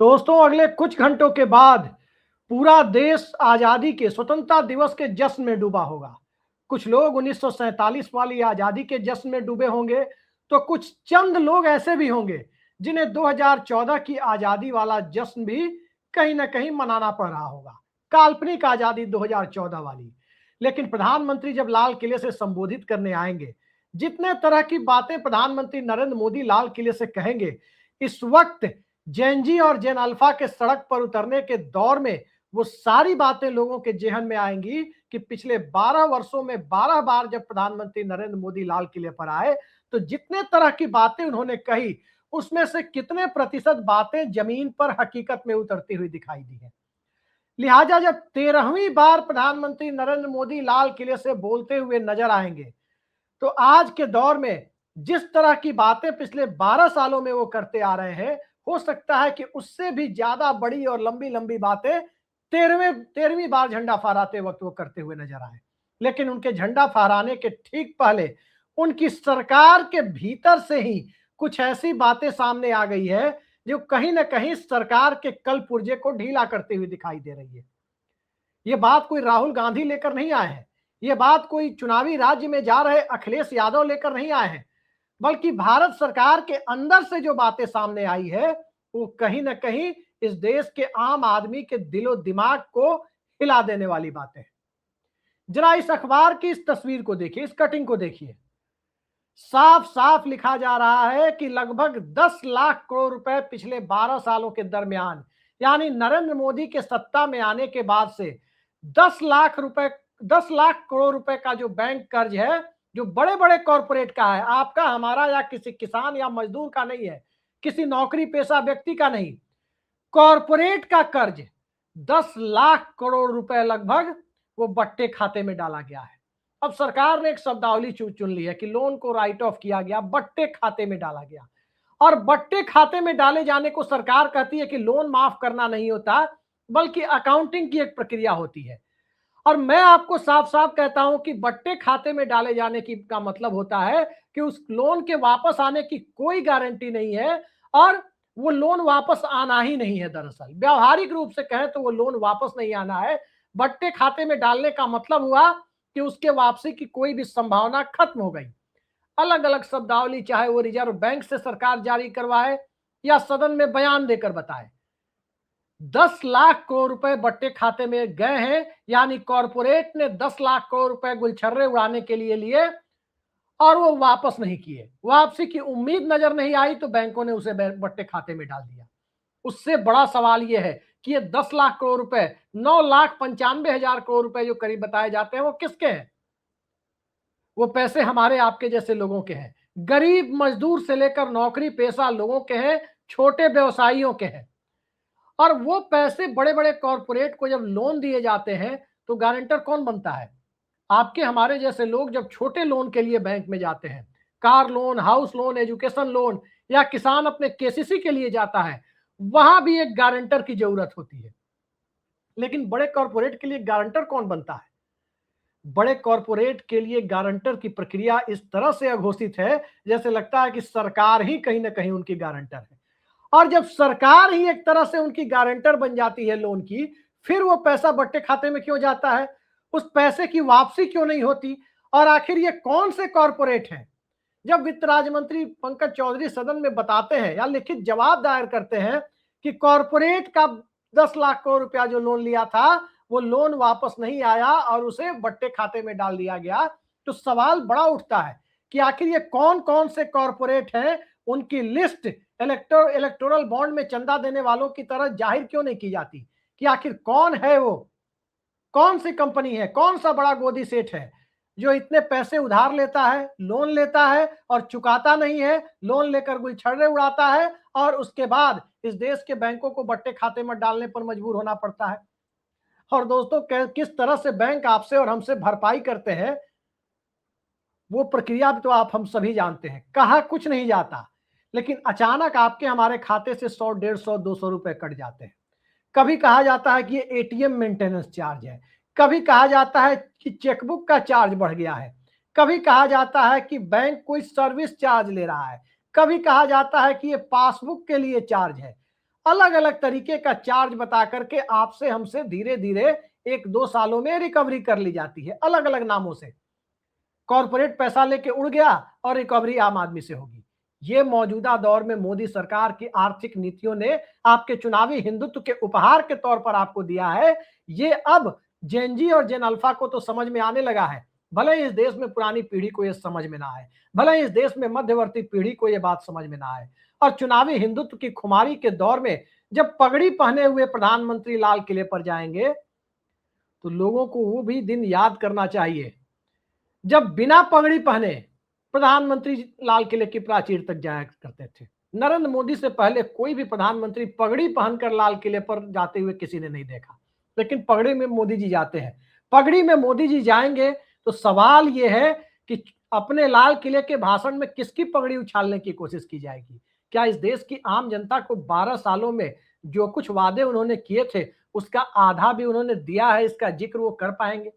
दोस्तों, अगले कुछ घंटों के बाद पूरा देश आजादी के स्वतंत्रता दिवस के जश्न में डूबा होगा। कुछ लोग 1947 वाली आजादी के जश्न में डूबे होंगे, तो कुछ चंद लोग ऐसे भी होंगे जिन्हें 2014 की आजादी वाला जश्न भी कहीं ना कहीं मनाना पड़ रहा होगा। काल्पनिक आजादी 2014 वाली। लेकिन प्रधानमंत्री जब लाल किले से संबोधित करने आएंगे, जितने तरह की बातें प्रधानमंत्री नरेंद्र मोदी लाल किले से कहेंगे, इस वक्त जेनजी और जेन अल्फा के सड़क पर उतरने के दौर में वो सारी बातें लोगों के जेहन में आएंगी कि पिछले 12 वर्षों में 12 बार जब प्रधानमंत्री नरेंद्र मोदी लाल किले पर आए, तो जितने तरह की बातें उन्होंने कही, उसमें से कितने प्रतिशत बातें जमीन पर हकीकत में उतरती हुई दिखाई दी है। लिहाजा जब 13वीं बार प्रधानमंत्री नरेंद्र मोदी लाल किले से बोलते हुए नजर आएंगे, तो आज के दौर में जिस तरह की बातें पिछले 12 सालों में वो करते आ रहे हैं, हो सकता है कि उससे भी ज्यादा बड़ी और लंबी लंबी बातें 13वीं बार झंडा फहराते वक्त वो करते हुए नजर आए। लेकिन उनके झंडा फहराने के ठीक पहले उनकी सरकार के भीतर से ही कुछ ऐसी बातें सामने आ गई है जो कहीं ना कहीं सरकार के कल पुर्जे को ढीला करती हुई दिखाई दे रही है। ये बात कोई राहुल गांधी लेकर नहीं आए हैं, ये बात कोई चुनावी राज्य में जा रहे अखिलेश यादव लेकर नहीं आए हैं, बल्कि भारत सरकार के अंदर से जो बातें सामने आई है, वो कहीं ना कहीं इस देश के आम आदमी के दिलो दिमाग को हिला देने वाली बातें हैं। जरा इस अखबार की इस तस्वीर को देखिए, इस कटिंग को देखिए। साफ साफ लिखा जा रहा है कि लगभग 10 लाख करोड़ रुपए पिछले 12 सालों के दरमियान, यानी नरेंद्र मोदी के सत्ता में आने के बाद से 10 लाख करोड़ रुपए का जो बैंक कर्ज है, जो बड़े बड़े कॉरपोरेट का है, आपका हमारा या किसी किसान या मजदूर का नहीं है, किसी नौकरी पेशा व्यक्ति का नहीं, कॉरपोरेट का कर्ज 10 लाख करोड़ रुपए लगभग वो बट्टे खाते में डाला गया है। अब सरकार ने एक शब्दावली चुन ली है कि लोन को राइट ऑफ किया गया, बट्टे खाते में डाला गया। और बट्टे खाते में डाले जाने को सरकार कहती है कि लोन माफ करना नहीं होता, बल्कि अकाउंटिंग की एक प्रक्रिया होती है। और मैं आपको साफ साफ कहता हूं कि बट्टे खाते में डाले जाने की का मतलब होता है कि उस लोन के वापस आने की कोई गारंटी नहीं है, और वो लोन वापस आना ही नहीं है। दरअसल व्यवहारिक रूप से कहें तो वो लोन वापस नहीं आना है। बट्टे खाते में डालने का मतलब हुआ कि उसके वापसी की कोई भी संभावना खत्म हो गई। अलग अलग शब्दावली चाहे वो रिजर्व बैंक से सरकार जारी करवाए या सदन में बयान देकर बताए, 10 लाख करोड़ रुपए बट्टे खाते में गए हैं, यानी कॉरपोरेट ने 10 लाख करोड़ रुपए गुलछर्रे उड़ाने के लिए लिए और वो वापस नहीं किए। वापसी की उम्मीद नजर नहीं आई तो बैंकों ने उसे बट्टे खाते में डाल दिया। उससे बड़ा सवाल यह है कि ये 10 लाख करोड़ रुपए, 9,95,000 करोड़ रुपए जो करीब बताए जाते हैं, वो किसके हैं? वो पैसे हमारे आपके जैसे लोगों के हैं, गरीब मजदूर से लेकर नौकरी पेशा लोगों के हैं, छोटे व्यवसायियों के हैं। और वो पैसे बड़े बड़े कॉरपोरेट को जब लोन दिए जाते हैं, तो गारंटर कौन बनता है? आपके हमारे जैसे लोग जब छोटे लोन के लिए बैंक में जाते हैं, car loan, house loan, education loan, या किसान अपने केसीसी के लिए जाता है, वहां भी एक गारंटर की जरूरत होती है। लेकिन बड़े कॉरपोरेट के लिए गारंटर कौन बनता है? बड़े कॉरपोरेट के लिए गारंटर की प्रक्रिया इस तरह से अघोषित है जैसे लगता है कि सरकार ही कहीं ना कहीं उनकी गारंटर है। और जब सरकार ही एक तरह से उनकी गारंटर बन जाती है लोन की, फिर वो पैसा बट्टे खाते में क्यों जाता है? उस पैसे की वापसी क्यों नहीं होती? और आखिर ये कौन से कॉरपोरेट हैं? जब वित्त राज्य मंत्री पंकज चौधरी सदन में बताते हैं या लिखित जवाब दायर करते हैं कि कॉरपोरेट का 10 लाख करोड़ रुपया जो लोन लिया था, वो लोन वापस नहीं आया और उसे बट्टे खाते में डाल दिया गया, तो सवाल बड़ा उठता है कि आखिर ये कौन कौन से कॉरपोरेट हैं, उनकी लिस्ट इलेक्टोरल बॉन्ड में चंदा देने वालों की तरह जाहिर क्यों नहीं की जाती कि आखिर कौन है वो, कौन सी कंपनी है, कौन सा बड़ा गोदी सेठ है जो इतने पैसे उधार लेता है, लोन लेता है और चुकाता नहीं है, लोन लेकर गुलछर्रे उड़ाता है और उसके बाद इस देश के बैंकों को बट्टे खाते में डालने पर मजबूर होना पड़ता है। और दोस्तों, किस तरह से बैंक आपसे और हमसे भरपाई करते हैं, वो प्रक्रिया भी तो आप हम सभी जानते हैं। कहा कुछ नहीं जाता, लेकिन अचानक आपके हमारे खाते से 100, 150, 200 रुपए कट जाते हैं। कभी कहा जाता है कि ये एटीएम मेंटेनेंस चार्ज है, कभी कहा जाता है कि चेकबुक का चार्ज बढ़ गया है, कभी कहा जाता है कि बैंक कोई सर्विस चार्ज ले रहा है, कभी कहा जाता है कि ये पासबुक के लिए चार्ज है। अलग अलग तरीके का चार्ज बता करके आपसे हमसे धीरे धीरे 1-2 सालों में रिकवरी कर ली जाती है, अलग अलग नामों से। कॉर्पोरेट पैसा लेके उड़ गया और रिकवरी आम आदमी से होगी। ये मौजूदा दौर में मोदी सरकार की आर्थिक नीतियों ने आपके चुनावी हिंदुत्व के उपहार के तौर पर आपको दिया है। ये अब जेन जी और जेन अल्फा को तो समझ में आने लगा है। भले ही इस देश में पुरानी पीढ़ी को ये समझ में ना आए, भले ही इस देश में मध्यवर्ती पीढ़ी को ये बात समझ में ना आए। और चुनावी हिंदुत्व की खुमारी के दौर में जब पगड़ी पहने हुए प्रधानमंत्री लाल किले पर जाएंगे तो लोगों को वो भी दिन याद करना चाहिए जब बिना पगड़ी पहने प्रधानमंत्री लाल किले की प्राचीर तक जाया करते थे। नरेंद्र मोदी से पहले कोई भी प्रधानमंत्री पगड़ी पहनकर लाल किले पर जाते हुए किसी ने नहीं देखा, लेकिन पगड़ी में मोदी जी जाते हैं। पगड़ी में मोदी जी जाएंगे तो सवाल यह है कि अपने लाल किले के भाषण में किसकी पगड़ी उछालने की कोशिश की जाएगी। क्या इस देश की आम जनता को 12 सालों में जो कुछ वादे उन्होंने किए थे उसका आधा भी उन्होंने दिया है, इसका जिक्र वो कर पाएंगे?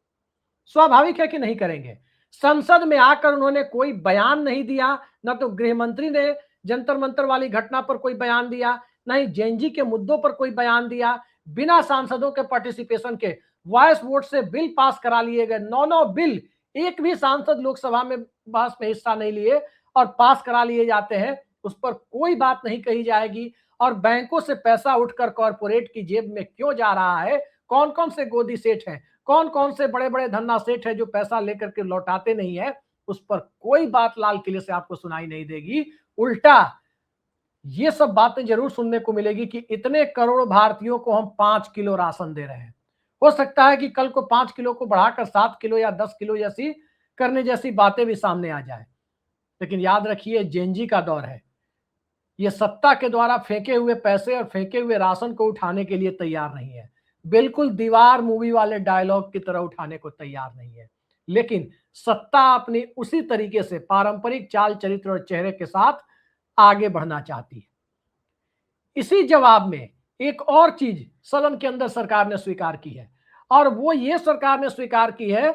स्वाभाविक है कि नहीं करेंगे। संसद में आकर उन्होंने कोई बयान नहीं दिया, न तो गृह मंत्री ने जंतर मंतर वाली घटना पर कोई बयान दिया, न ही जेएनजी के मुद्दों पर कोई बयान दिया। बिना सांसदों के पार्टिसिपेशन के वॉइस वोट से बिल पास करा लिए गए, 9 बिल, एक भी सांसद लोकसभा में बहस में हिस्सा नहीं लिए और पास करा लिए जाते हैं। उस पर कोई बात नहीं कही जाएगी। और बैंकों से पैसा उठकर कॉर्पोरेट की जेब में क्यों जा रहा है, कौन कौन से गोदी सेठ हैं, कौन कौन से बड़े बड़े धन्ना सेठ है जो पैसा लेकर के लौटाते नहीं है, उस पर कोई बात लाल किले से आपको सुनाई नहीं देगी। उल्टा ये सब बातें जरूर सुनने को मिलेगी कि इतने करोड़ भारतीयों को हम 5 किलो राशन दे रहे हैं। हो सकता है कि कल को 5 किलो को बढ़ाकर 7 किलो या 10 किलो जैसी करने जैसी बातें भी सामने आ जाए। लेकिन याद रखिए, जेएनजी का दौर है। ये सत्ता के द्वारा फेंके हुए पैसे और फेंके हुए राशन को उठाने के लिए तैयार नहीं है। बिल्कुल दीवार मूवी वाले डायलॉग की तरह उठाने को तैयार नहीं है। लेकिन सत्ता अपनी उसी तरीके से पारंपरिक चाल चरित्र और चेहरे के साथ आगे बढ़ना चाहती है। इसी जवाब में एक और चीज सदन के अंदर सरकार ने स्वीकार की है, और वो ये सरकार ने स्वीकार की है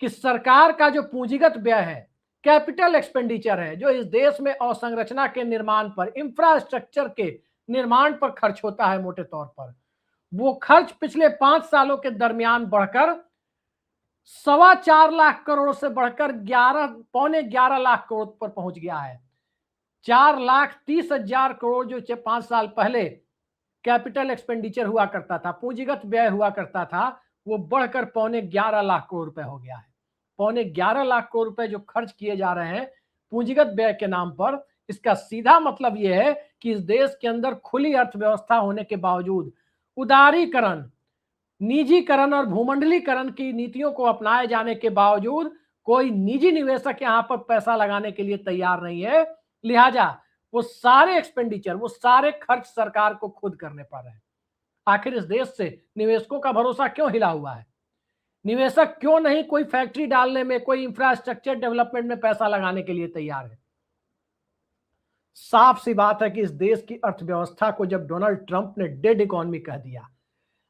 कि सरकार का जो पूंजीगत व्यय है, कैपिटल एक्सपेंडिचर है, जो इस देश में अवसंरचना के निर्माण पर, इंफ्रास्ट्रक्चर के निर्माण पर खर्च होता है, मोटे तौर पर वो खर्च पिछले 5 सालों के दरमियान बढ़कर 4.25 लाख करोड़ से बढ़कर 11 लाख करोड़ पर पहुंच गया है। 4,30,000 करोड़ जो 5 साल पहले कैपिटल एक्सपेंडिचर हुआ करता था, पूंजीगत व्यय हुआ करता था, वो बढ़कर 11 लाख करोड़ रुपए हो गया है। 11 लाख करोड़ रुपए जो खर्च किए जा रहे हैं पूंजीगत व्यय के नाम पर, इसका सीधा मतलब यह है कि इस देश के अंदर खुली अर्थव्यवस्था होने के बावजूद उदारीकरण, निजीकरण और भूमंडलीकरण की नीतियों को अपनाए जाने के बावजूद कोई निजी निवेशक यहां पर पैसा लगाने के लिए तैयार नहीं है। लिहाजा वो सारे एक्सपेंडिचर, वो सारे खर्च सरकार को खुद करने पड़ रहे हैं। आखिर इस देश से निवेशकों का भरोसा क्यों हिला हुआ है? निवेशक क्यों नहीं कोई फैक्ट्री डालने में, कोई इंफ्रास्ट्रक्चर डेवलपमेंट में पैसा लगाने के लिए तैयार है? साफ सी बात है कि इस देश की अर्थव्यवस्था को जब डोनाल्ड ट्रंप ने डेड इकोनॉमी कह दिया,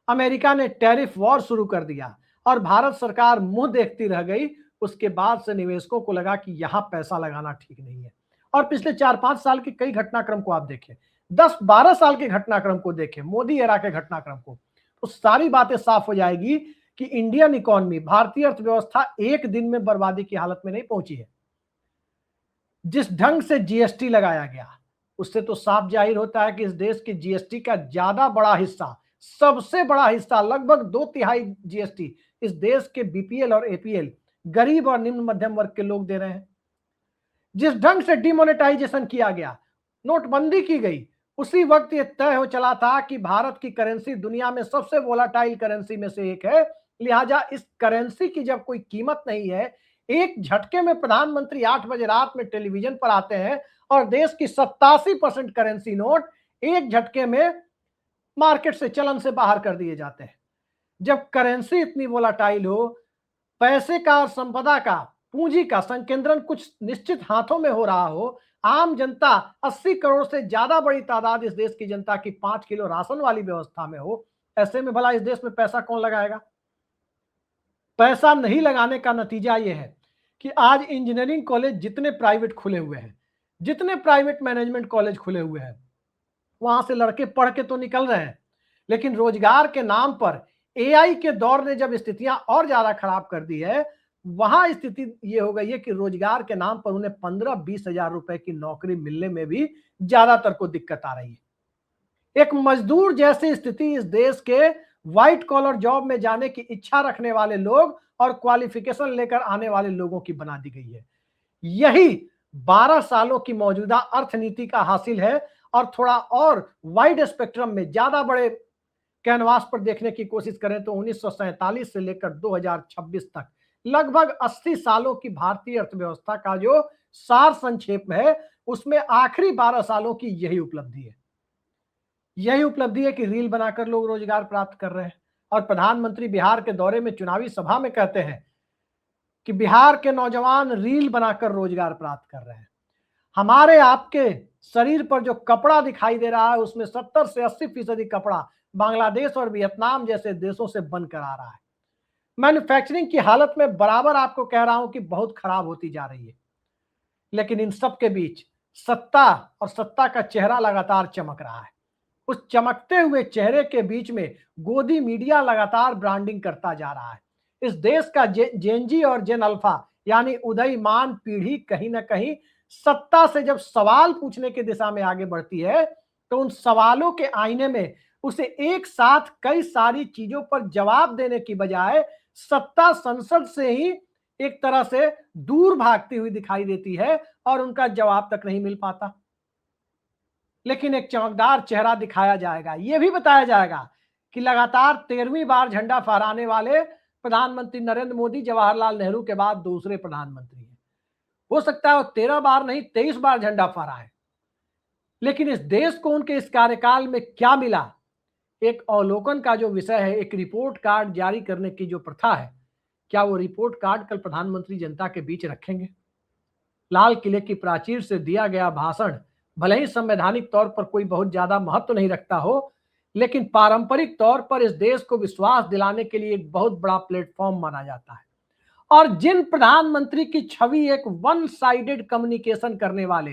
अमेरिका ने टैरिफ वॉर शुरू कर दिया और भारत सरकार मुंह देखती रह गई, उसके बाद से निवेशकों को लगा कि यहां पैसा लगाना ठीक नहीं है। और पिछले 4-5 साल के कई घटनाक्रम को आप देखें, 10-12 साल के घटनाक्रम को देखें, मोदी एरा के घटनाक्रम को, तो सारी बातें साफ हो जाएगी कि इंडियन इकोनॉमी, भारतीय अर्थव्यवस्था एक दिन में बर्बादी की हालत में नहीं पहुंची है। जिस ढंग से जीएसटी लगाया गया, उससे तो साफ जाहिर होता है कि इस देश की जीएसटी का ज्यादा बड़ा हिस्सा, सबसे बड़ा हिस्सा, लगभग 2/3 जीएसटी इस देश के बीपीएल और एपीएल, गरीब और निम्न मध्यम वर्ग के लोग दे रहे हैं। जिस ढंग से डिमोनेटाइजेशन किया गया, नोटबंदी की गई, उसी वक्त यह तय हो चला था कि भारत की करेंसी दुनिया में सबसे वोलाटाइल करेंसी में से एक है। लिहाजा इस करेंसी की जब कोई कीमत नहीं है, एक झटके में प्रधानमंत्री 8 बजे रात में टेलीविजन पर आते हैं और देश की 87% करेंसी नोट एक झटके में मार्केट से, चलन से बाहर कर दिए जाते हैं। जब करेंसी इतनी वोलाटाइल हो, पैसे का और संपदा का, पूंजी का संकेंद्रण कुछ निश्चित हाथों में हो रहा हो, आम जनता 80 करोड़ से ज्यादा बड़ी तादाद इस देश की जनता की 5 किलो राशन वाली व्यवस्था में हो, ऐसे में भला इस देश में पैसा कौन लगाएगा? पैसा नहीं लगाने का नतीजा यह है कि आज इंजीनियरिंग कॉलेज जितने प्राइवेट खुले हुए हैं, जितने प्राइवेट मैनेजमेंट कॉलेज खुले हुए हैं, वहां से लड़के पढ़ के तो निकल रहे हैं, लेकिन रोजगार के नाम पर एआई के दौर ने जब स्थितियां और ज्यादा खराब कर दी है, वहां स्थिति ये हो गई है कि रोजगार के नाम पर उन्हें 15-20 हजार रुपए की नौकरी मिलने में भी ज्यादातर को दिक्कत आ रही है। एक मजदूर जैसी स्थिति इस देश के व्हाइट कॉलर जॉब में जाने की इच्छा रखने वाले लोग और क्वालिफिकेशन लेकर आने वाले लोगों की बना दी गई है। यही 12 सालों की मौजूदा अर्थनीति का हासिल है। और थोड़ा और वाइड स्पेक्ट्रम में ज्यादा बड़े कैनवास पर देखने की कोशिश करें तो 1947 से लेकर 2026 तक लगभग 80 सालों की भारतीय अर्थव्यवस्था का जो सार संक्षेप है, उसमें आखिरी 12 सालों की यही उपलब्धि है। यही उपलब्धि है कि रील बनाकर लोग रोजगार प्राप्त कर रहे हैं। और प्रधानमंत्री बिहार के दौरे में चुनावी सभा में कहते हैं कि बिहार के नौजवान रील बनाकर रोजगार प्राप्त कर रहे हैं। हमारे आपके शरीर पर जो कपड़ा दिखाई दे रहा है, उसमें 70 से 80% कपड़ा बांग्लादेश और वियतनाम जैसे देशों से बनकर आ रहा है। मैन्युफैक्चरिंग की हालत में बराबर आपको कह रहा हूं कि बहुत खराब होती जा रही है। लेकिन इन सब के बीच सत्ता और सत्ता का चेहरा लगातार चमक रहा है। उस चमकते हुए चेहरे के बीच में गोदी मीडिया लगातार ब्रांडिंग करता जा रहा है। इस देश का जेनजी और जेन अल्फा यानी उदयमान पीढ़ी कहीं ना कहीं सत्ता से जब सवाल पूछने की दिशा में आगे बढ़ती है, तो उन सवालों के आईने में उसे एक साथ कई सारी चीजों पर जवाब देने की बजाय सत्ता संसद से ही एक तरह से दूर भागती हुई दिखाई देती है और उनका जवाब तक नहीं मिल पाता। लेकिन एक चमकदार चेहरा दिखाया जाएगा। यह भी बताया जाएगा कि लगातार 13वीं बार झंडा फहराने वाले प्रधानमंत्री नरेंद्र मोदी जवाहरलाल नेहरू के बाद दूसरे प्रधानमंत्री हैं। हो सकता है वो 13 बार नहीं 23 बार झंडा फहराए, लेकिन इस देश को उनके इस कार्यकाल में क्या मिला, एक अवलोकन का जो विषय है, एक रिपोर्ट कार्ड जारी करने की जो प्रथा है, क्या वो रिपोर्ट कार्ड कल प्रधानमंत्री जनता के बीच रखेंगे? लाल किले की प्राचीर से दिया गया भाषण भले ही संवैधानिक तौर पर कोई बहुत ज्यादा महत्व नहीं रखता हो, लेकिन पारंपरिक तौर पर इस देश को विश्वास दिलाने के लिए एक बहुत बड़ा प्लेटफॉर्म माना जाता है। और जिन प्रधानमंत्री की छवि एक वन साइडेड कम्युनिकेशन करने वाले,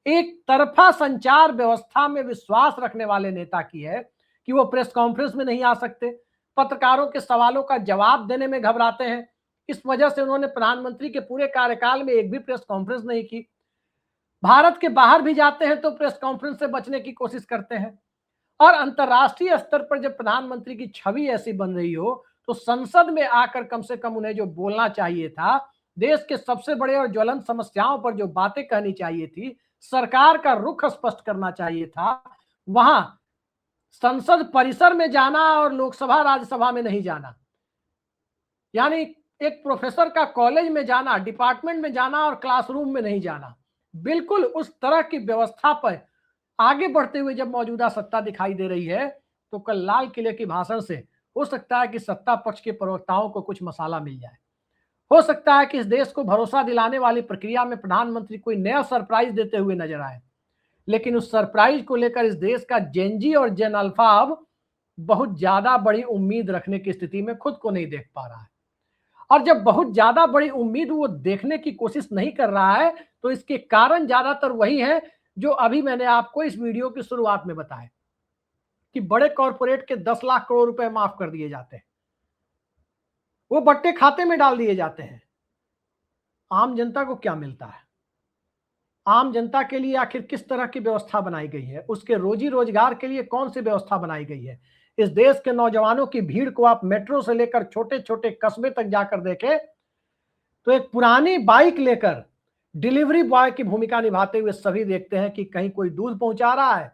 एक तरफा संचार व्यवस्था में विश्वास रखने वाले नेता की है कि वो प्रेस कॉन्फ्रेंस में नहीं आ सकते, पत्रकारों के सवालों का जवाब देने में घबराते हैं। इस वजह से उन्होंने प्रधानमंत्री के पूरे कार्यकाल में एक भी प्रेस कॉन्फ्रेंस नहीं की। भारत के बाहर भी जाते हैं तो प्रेस कॉन्फ्रेंस से बचने की कोशिश करते हैं। और अंतर्राष्ट्रीय स्तर पर जब प्रधानमंत्री की छवि ऐसी बन रही हो, तो संसद में आकर कम से कम उन्हें जो बोलना चाहिए था, देश के सबसे बड़े और ज्वलंत समस्याओं पर जो बातें कहनी चाहिए थी, सरकार का रुख स्पष्ट करना चाहिए था, वहां संसद परिसर में जाना और लोकसभा राज्यसभा में नहीं जाना, यानी एक प्रोफेसर का कॉलेज में जाना, डिपार्टमेंट में जाना और क्लासरूम में नहीं जाना, बिल्कुल उस तरह की व्यवस्था पर आगे बढ़ते हुए जब मौजूदा सत्ता दिखाई दे रही है, तो कल लाल किले के भाषण से हो सकता है कि सत्ता पक्ष के प्रवक्ताओं को कुछ मसाला मिल जाए। हो सकता है कि इस देश को भरोसा दिलाने वाली प्रक्रिया में प्रधानमंत्री कोई नया सरप्राइज देते हुए नजर आए, लेकिन उस सरप्राइज को लेकर इस देश का जेनजी और जेन अल्फा अब बहुत ज्यादा बड़ी उम्मीद रखने की स्थिति में खुद को नहीं देख पा रहा है। और जब बहुत ज्यादा बड़ी उम्मीद वो देखने की कोशिश नहीं कर रहा है, तो इसके कारण ज्यादातर वही है जो अभी मैंने आपको इस वीडियो की शुरुआत में बताया कि बड़े कॉरपोरेट के 10 लाख करोड़ रुपए माफ कर दिए जाते हैं, वो बट्टे खाते में डाल दिए जाते हैं। आम जनता को क्या मिलता है? आम जनता के लिए आखिर किस तरह की व्यवस्था बनाई गई है? उसके रोजी रोजगार के लिए कौन सी व्यवस्था बनाई गई है? इस देश के नौजवानों की भीड़ को आप मेट्रो से लेकर छोटे छोटे कस्बे तक जाकर देखें, तो एक पुरानी बाइक लेकर डिलीवरी बॉय की भूमिका निभाते हुए सभी देखते हैं कि कहीं कोई दूध पहुंचा रहा है,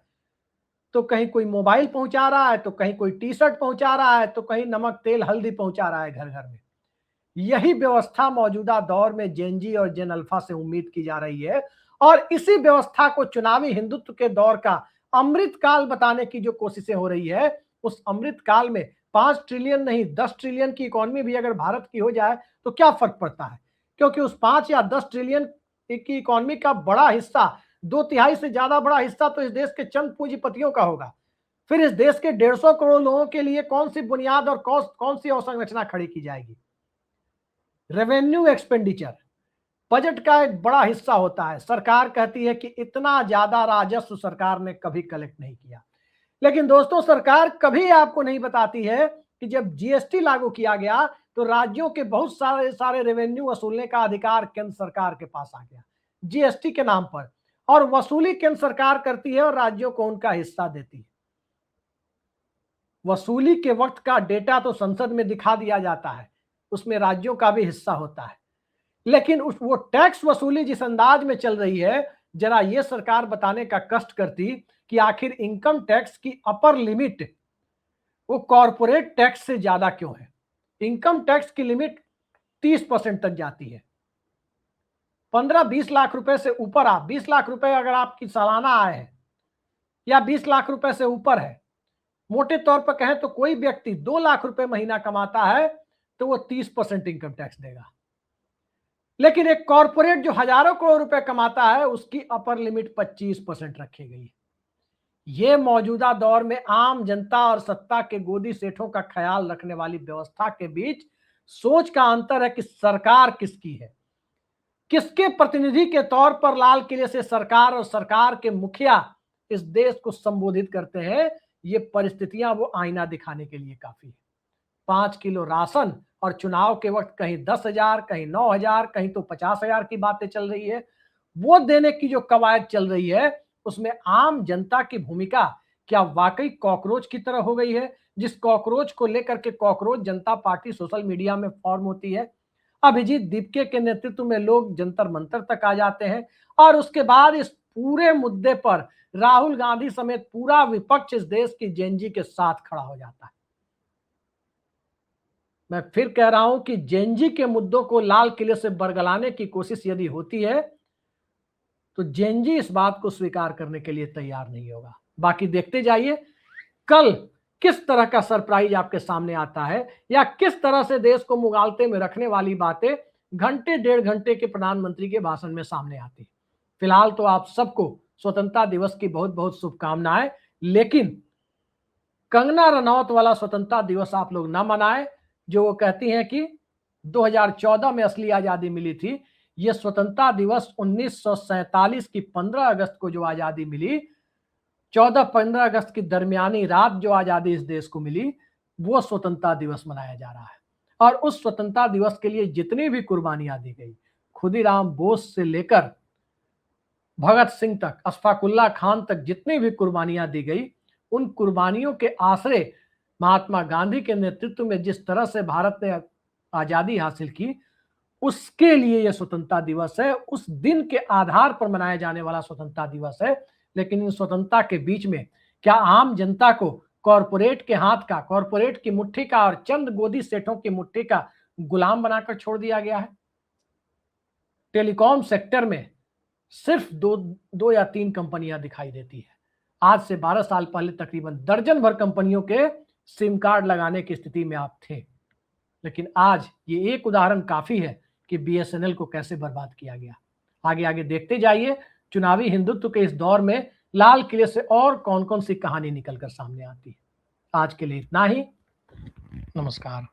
तो कहीं कोई मोबाइल पहुंचा रहा है, तो कहीं कोई टी शर्ट पहुंचा रहा है, तो कहीं नमक तेल हल्दी पहुंचा रहा है घर घर में। यही व्यवस्था मौजूदा दौर में जेनजी और जेन अल्फा से उम्मीद की जा रही है। और इसी व्यवस्था को चुनावी हिंदुत्व के दौर का अमृत काल बताने की जो कोशिशें हो रही है, उस अमृत काल में 5 ट्रिलियन नहीं 10 ट्रिलियन की इकोनॉमी भी अगर भारत की हो जाए तो क्या फर्क पड़ता है? क्योंकि उस 5 या 10 ट्रिलियन की इकोनॉमी का बड़ा हिस्सा, 2/3 से ज्यादा बड़ा हिस्सा तो इस देश के चंद पूंजीपतियों का होगा। फिर इस देश के 150 करोड़ लोगों के लिए कौन सी बुनियाद और कौन सी अवसंरचना खड़ी की जाएगी? रेवेन्यू एक्सपेंडिचर, बजट का एक बड़ा हिस्सा होता है। सरकार कहती है कि इतना ज्यादा राजस्व सरकार ने कभी कलेक्ट नहीं किया, लेकिन दोस्तों सरकार कभी आपको नहीं बताती है कि जब जीएसटी लागू किया गया तो राज्यों के बहुत सारे सारे रेवेन्यू वसूलने का अधिकार केंद्र सरकार के पास आ गया जीएसटी के नाम पर, और वसूली केंद्र सरकार करती है और राज्यों को उनका हिस्सा देती है। वसूली के वक्त का डेटा तो संसद में दिखा दिया जाता है, उसमें राज्यों का भी हिस्सा होता है, लेकिन वो टैक्स वसूली जिस अंदाज में चल रही है, जरा ये सरकार बताने का कष्ट करती कि आखिर इनकम टैक्स की अपर लिमिट वो कॉर्पोरेट टैक्स से ज्यादा क्यों है। इनकम टैक्स की लिमिट 30% तक जाती है। 15-20 लाख रुपए से ऊपर, आप 20 लाख रुपए अगर आपकी सालाना आय है या 20 लाख रुपए से ऊपर है, मोटे तौर पर कहें तो कोई व्यक्ति 2 लाख रुपए महीना कमाता है तो वो 30% इनकम टैक्स देगा। लेकिन एक कॉर्पोरेट जो हजारों करोड़ रुपए कमाता है उसकी अपर लिमिट 25% रखी गई। ये मौजूदा दौर में आम जनता और सत्ता के गोदी सेठों का ख्याल रखने वाली व्यवस्था के बीच सोच का अंतर है कि सरकार किसकी है। किसके प्रतिनिधि के तौर पर लाल किले से सरकार और सरकार के मुखिया इस देश को संबोधित करते हैं, ये परिस्थितियां वो आईना दिखाने के लिए काफी है। 5 किलो राशन और चुनाव के वक्त कहीं 10,000, कहीं 9,000, कहीं तो 50,000 की बातें चल रही है। वो देने की जो कवायद चल रही है उसमें आम जनता की भूमिका क्या वाकई कॉकरोच की तरह हो गई है, जिस कॉकरोच को लेकर के कॉकरोच जनता पार्टी सोशल मीडिया में फॉर्म होती है। अभिजीत दीपके के नेतृत्व में लोग जंतर मंतर तक आ जाते हैं और उसके बाद इस पूरे मुद्दे पर राहुल गांधी समेत पूरा विपक्ष इस देश की जेनजी के साथ खड़ा हो जाता है। मैं फिर कह रहा हूं कि जेनजी के मुद्दों को लाल किले से बरगलाने की कोशिश यदि होती है तो जेनजी इस बात को स्वीकार करने के लिए तैयार नहीं होगा। बाकी देखते जाइए कल किस तरह का सरप्राइज आपके सामने आता है या किस तरह से देश को मुगालते में रखने वाली बातें घंटे 1.5 घंटे के प्रधानमंत्री के भाषण में सामने आती। फिलहाल तो आप सबको स्वतंत्रता दिवस की बहुत बहुत शुभकामनाएं, लेकिन कंगना रनौत वाला स्वतंत्रता दिवस आप लोग ना मनाएं जो वो कहती हैं कि 2014 में असली आजादी मिली थी। ये स्वतंत्रता दिवस 1947 की 15 अगस्त को जो आजादी मिली, 14-15 अगस्त की दरमियानी रात जो आजादी इस देश को मिली, वो स्वतंत्रता दिवस मनाया जा रहा है। और उस स्वतंत्रता दिवस के लिए जितनी भी कुर्बानियां दी गई, खुदीराम बोस से लेकर भगत सिंह तक, अशफाकुल्ला खान तक जितनी भी कुर्बानियां दी गई, उन कुर्बानियों के आश्रय महात्मा गांधी के नेतृत्व में जिस तरह से भारत ने आजादी हासिल की, उसके लिए यह स्वतंत्रता दिवस है। उस दिन के आधार पर मनाया जाने वाला स्वतंत्रता दिवस है। लेकिन इन स्वतंत्रता के बीच में क्या आम जनता को कॉरपोरेट के हाथ का, कॉरपोरेट की मुट्ठी का और चंद गोदी सेठों की मुट्ठी का गुलाम बनाकर छोड़ दिया गया है? टेलीकॉम सेक्टर में सिर्फ दो या तीन कंपनियां दिखाई देती है। आज से 12 साल पहले तकरीबन दर्जन भर कंपनियों के सिम कार्ड लगाने की स्थिति में आप थे। लेकिन आज ये एक उदाहरण काफी है कि बीएसएनएल को कैसे बर्बाद किया गया। आगे आगे देखते जाइए चुनावी हिंदुत्व के इस दौर में लाल किले से और कौन कौन सी कहानी निकलकर सामने आती है। आज के लिए इतना ही। नमस्कार।